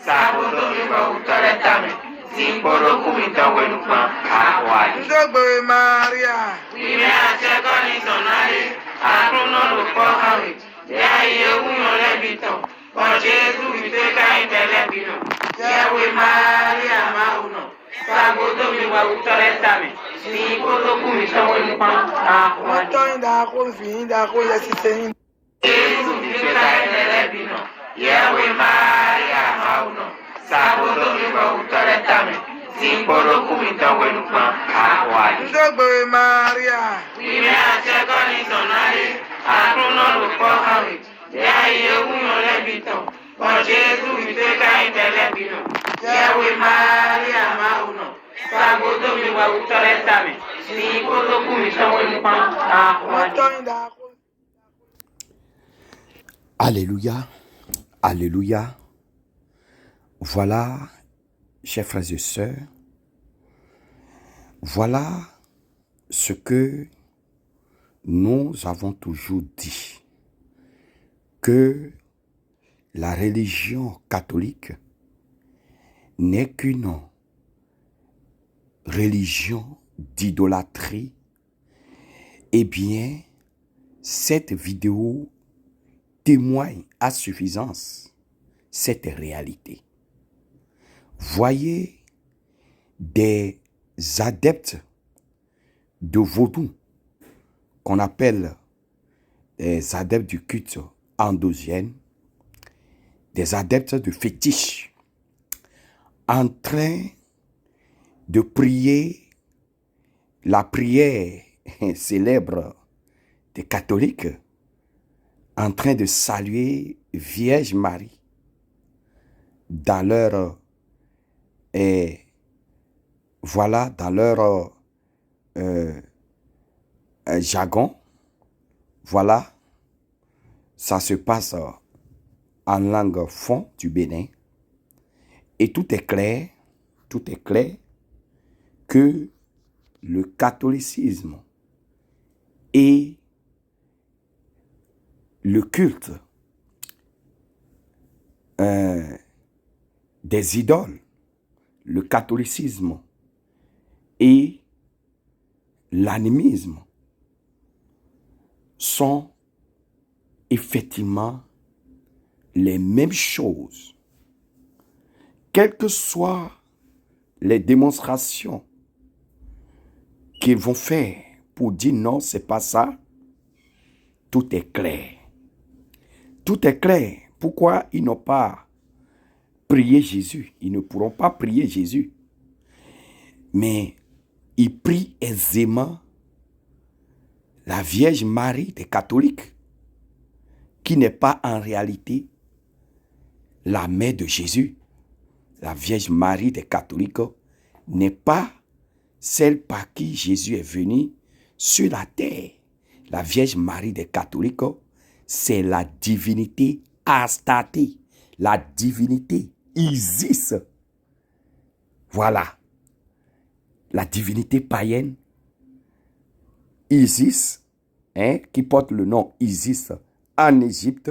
Sabotomi wa utore tame. Zimboro kumita wenupa akwali. Ndogbe Maria. Wime asekoni sonari. Akruno lupo awi. Ya iye unyo lebito. Kwa Jesu viteka intelebino. Yewe Maria mauno. Sabotomi wa utore tame. Zimboro kumita wenupa akwali. Uto indako fi indako yesise. Jesu viteka intelebino. Yewe Maria mauno. Sabotomi wa utore tame. Zimboro kumita wenupa akwali. Ndogbe Maria. Wime asekoni sonari. Akruno lupo awi. Ya iye unyo lebito. Kwa Jesu viteka intelebino. Yewe Maria mauno. Sabotomi wa utore tame. Zimboro kumita wenupa akwali. Uto indako. Alléluia, alléluia. Voilà, chers frères et sœurs, voilà ce que nous avons toujours dit, que la religion catholique n'est qu'une religion d'idolâtrie. Eh bien, cette vidéo témoigne à suffisance cette réalité. Voyez des adeptes de vaudou qu'on appelle des adeptes du culte endogène, des adeptes de fétiche, en train de prier la prière célèbre des catholiques, en train de saluer Vierge Marie dans leur dans leur jargon. Voilà, ça se passe en langue fon du Bénin et tout est clair que le catholicisme et le culte des idoles, le catholicisme et l'animisme sont effectivement les mêmes choses. Quelles que soient les démonstrations qu'ils vont faire pour dire non, c'est pas ça, tout est clair. Tout est clair. Pourquoi ils n'ont pas prié Jésus? Ils ne pourront pas prier Jésus. Mais ils prient aisément la Vierge Marie des catholiques, qui n'est pas en réalité la mère de Jésus. La Vierge Marie des catholiques n'est pas celle par qui Jésus est venu sur la terre. La Vierge Marie des catholiques, c'est la divinité Astarté, la divinité Isis. Voilà. La divinité païenne Isis, qui porte le nom Isis en Égypte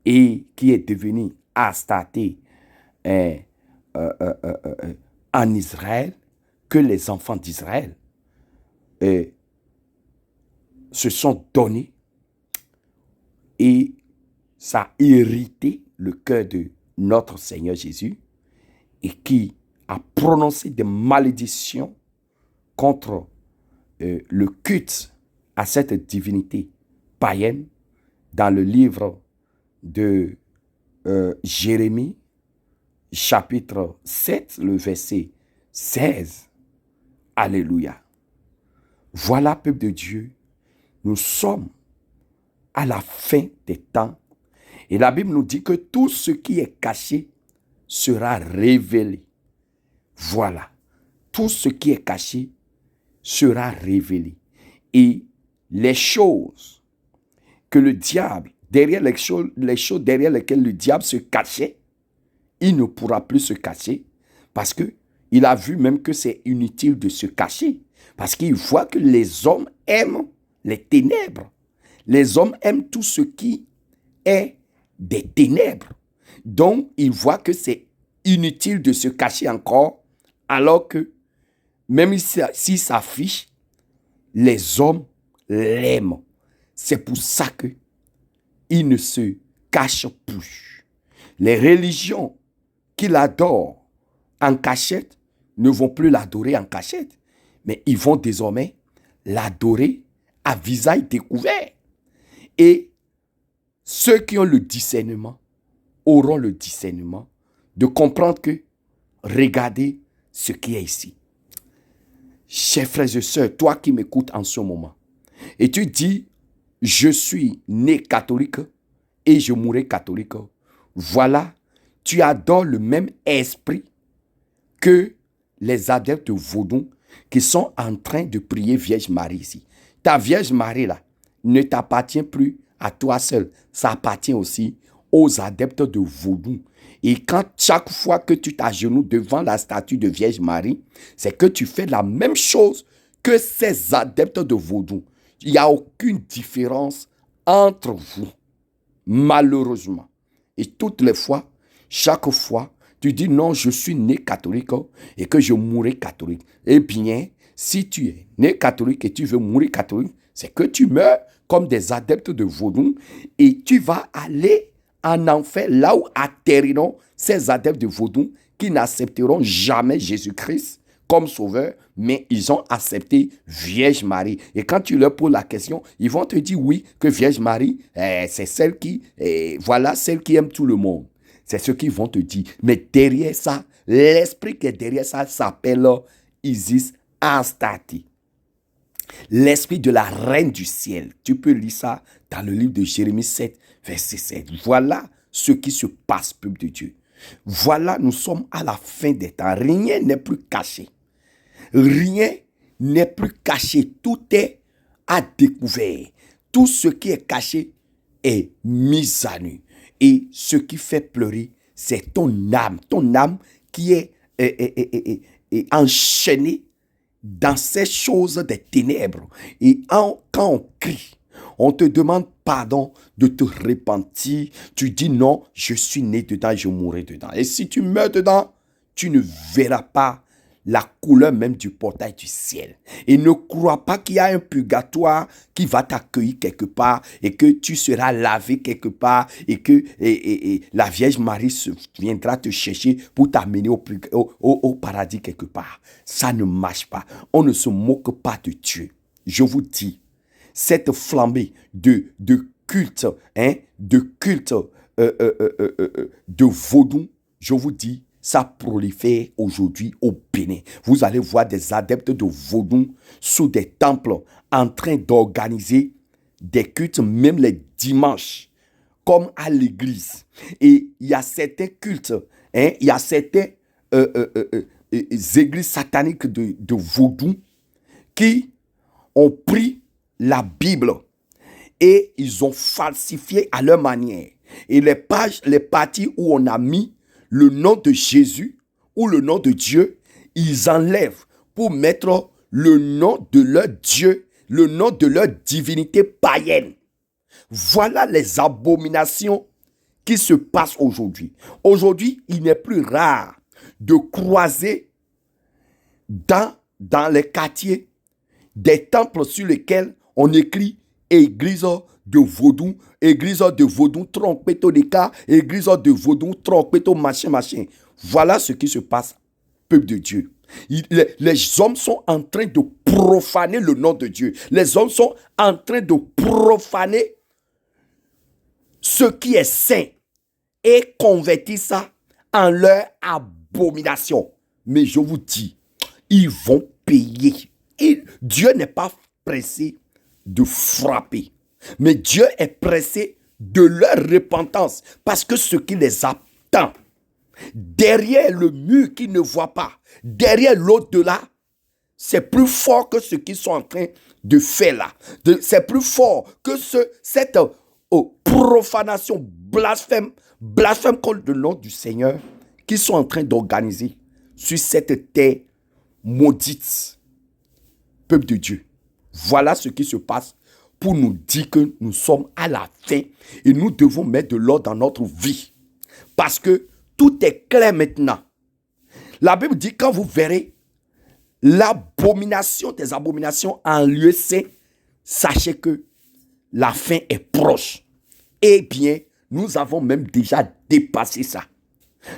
et qui est devenue Astarté en Israël, que les enfants d'Israël se sont donnés, et ça a irrité le cœur de notre Seigneur Jésus, et qui a prononcé des malédictions contre le culte à cette divinité païenne dans le livre de Jérémie, chapitre 7, le verset 16. Alléluia. Voilà, peuple de Dieu, nous sommes à la fin des temps. Et la Bible nous dit que tout ce qui est caché sera révélé. Voilà. Tout ce qui est caché sera révélé. Et les choses que le diable, derrière les choses derrière lesquelles le diable se cachait, il ne pourra plus se cacher, parce qu'il a vu même que c'est inutile de se cacher. Parce qu'il voit que les hommes aiment les ténèbres. Les hommes aiment tout ce qui est des ténèbres. Donc, il voit que c'est inutile de se cacher encore, alors que même s'il s'affiche, les hommes l'aiment. C'est pour ça que il ne se cache plus. Les religions qu'il adore en cachette ne vont plus l'adorer en cachette, mais ils vont désormais l'adorer à visage découvert. Et ceux qui ont le discernement auront le discernement de comprendre que regardez ce qui est ici. Chers frères et sœurs, toi qui m'écoutes en ce moment, et tu dis, je suis né catholique et je mourrai catholique. Voilà, tu adores le même esprit que les adeptes vaudou qui sont en train de prier Vierge Marie ici. Ta Vierge Marie là ne t'appartient plus à toi seul, ça appartient aussi aux adeptes de vaudou. Et quand chaque fois que tu t'agenouilles devant la statue de Vierge Marie, c'est que tu fais la même chose que ces adeptes de vaudou. Il n'y a aucune différence entre vous, malheureusement. Et toutes les fois, chaque fois, tu dis non, je suis né catholique et que je mourrai catholique. Eh bien, si tu es né catholique et tu veux mourir catholique, c'est que tu meurs comme des adeptes de vaudou et tu vas aller en enfer, là où atterriront ces adeptes de vaudou qui n'accepteront jamais Jésus-Christ comme sauveur, mais ils ont accepté Vierge Marie. Et quand tu leur poses la question, ils vont te dire oui, que Vierge Marie, c'est celle qui, voilà, celle qui aime tout le monde. C'est ce qu'ils vont te dire. Mais derrière ça, l'esprit qui est derrière ça s'appelle Isis Astarte. L'esprit de la reine du ciel. Tu peux lire ça dans le livre de Jérémie 7, verset 7. Voilà ce qui se passe, peuple de Dieu. Voilà, nous sommes à la fin des temps. Rien n'est plus caché. Rien n'est plus caché. Tout est à découvert. Tout ce qui est caché est mis à nu. Et ce qui fait pleurer, c'est ton âme qui est enchaînée dans ces choses des ténèbres. Et quand on crie, on te demande pardon de te repentir. Tu dis non, je suis né dedans, je mourrai dedans. Et si tu meurs dedans, tu ne verras pas la couleur même du portail du ciel. Et ne crois pas qu'il y a un purgatoire qui va t'accueillir quelque part et que tu seras lavé quelque part et que la Vierge Marie viendra te chercher pour t'amener au paradis quelque part. Ça ne marche pas. On ne se moque pas de Dieu. Je vous dis, cette flambée de culte, de vaudou, je vous dis, ça prolifère aujourd'hui au Bénin. Vous allez voir des adeptes de vaudou sous des temples en train d'organiser des cultes, même les dimanches, comme à l'église. Et il y a certains cultes, il y a certaines églises sataniques de vaudou qui ont pris la Bible et ils ont falsifié à leur manière. Et les parties où on a mis le nom de Jésus ou le nom de Dieu, ils enlèvent pour mettre le nom de leur Dieu, le nom de leur divinité païenne. Voilà les abominations qui se passent aujourd'hui. Aujourd'hui, il n'est plus rare de croiser dans les quartiers des temples sur lesquels on écrit église de vaudou, trompeto de cas, église de vaudou, trompeto, machin. Voilà ce qui se passe, peuple de Dieu. Les hommes sont en train de profaner le nom de Dieu. Les hommes sont en train de profaner ce qui est saint et convertir ça en leur abomination. Mais je vous dis, ils vont payer. Dieu n'est pas pressé de frapper, mais Dieu est pressé de leur repentance, parce que ce qui les attend derrière le mur qu'ils ne voient pas, derrière l'au-delà, c'est plus fort que ce qu'ils sont en train de faire là. C'est plus fort que cette profanation, blasphème contre le nom du Seigneur qu'ils sont en train d'organiser sur cette terre maudite. Peuple de Dieu, voilà ce qui se passe pour nous dire que nous sommes à la fin et nous devons mettre de l'ordre dans notre vie. Parce que tout est clair maintenant. La Bible dit, quand vous verrez l'abomination des abominations en lieu saint, sachez que la fin est proche. Eh bien, nous avons même déjà dépassé ça.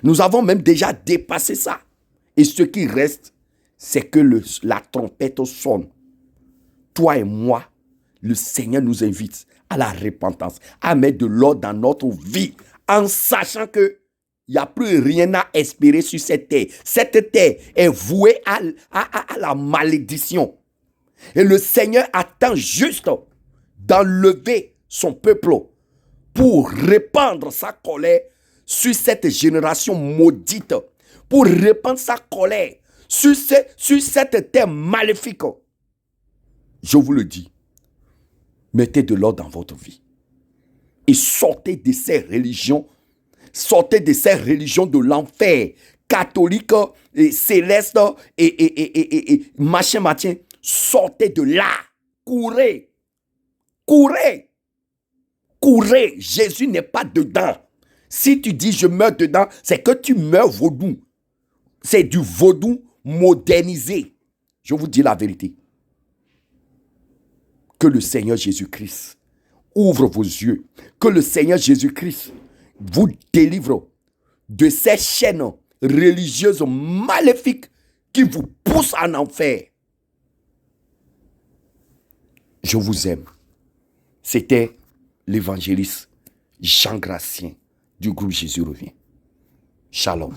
Nous avons même déjà dépassé ça. Et ce qui reste, c'est que la trompette sonne. Toi et moi, le Seigneur nous invite à la repentance, à mettre de l'ordre dans notre vie, en sachant que il n'y a plus rien à espérer sur cette terre. Cette terre est vouée à la malédiction. Et le Seigneur attend juste d'enlever son peuple pour répandre sa colère sur cette génération maudite, pour répandre sa colère sur cette terre maléfique. Je vous le dis, mettez de l'ordre dans votre vie et sortez de ces religions. Sortez de ces religions de l'enfer, catholiques, et célestes et machin. Sortez de là. Courez. Courez. Courez. Jésus n'est pas dedans. Si tu dis je meurs dedans, c'est que tu meurs vaudou. C'est du vaudou modernisé. Je vous dis la vérité. Que le Seigneur Jésus-Christ ouvre vos yeux. Que le Seigneur Jésus-Christ vous délivre de ces chaînes religieuses maléfiques qui vous poussent en enfer. Je vous aime. C'était l'évangéliste Jean Gracien du groupe Jésus revient. Shalom.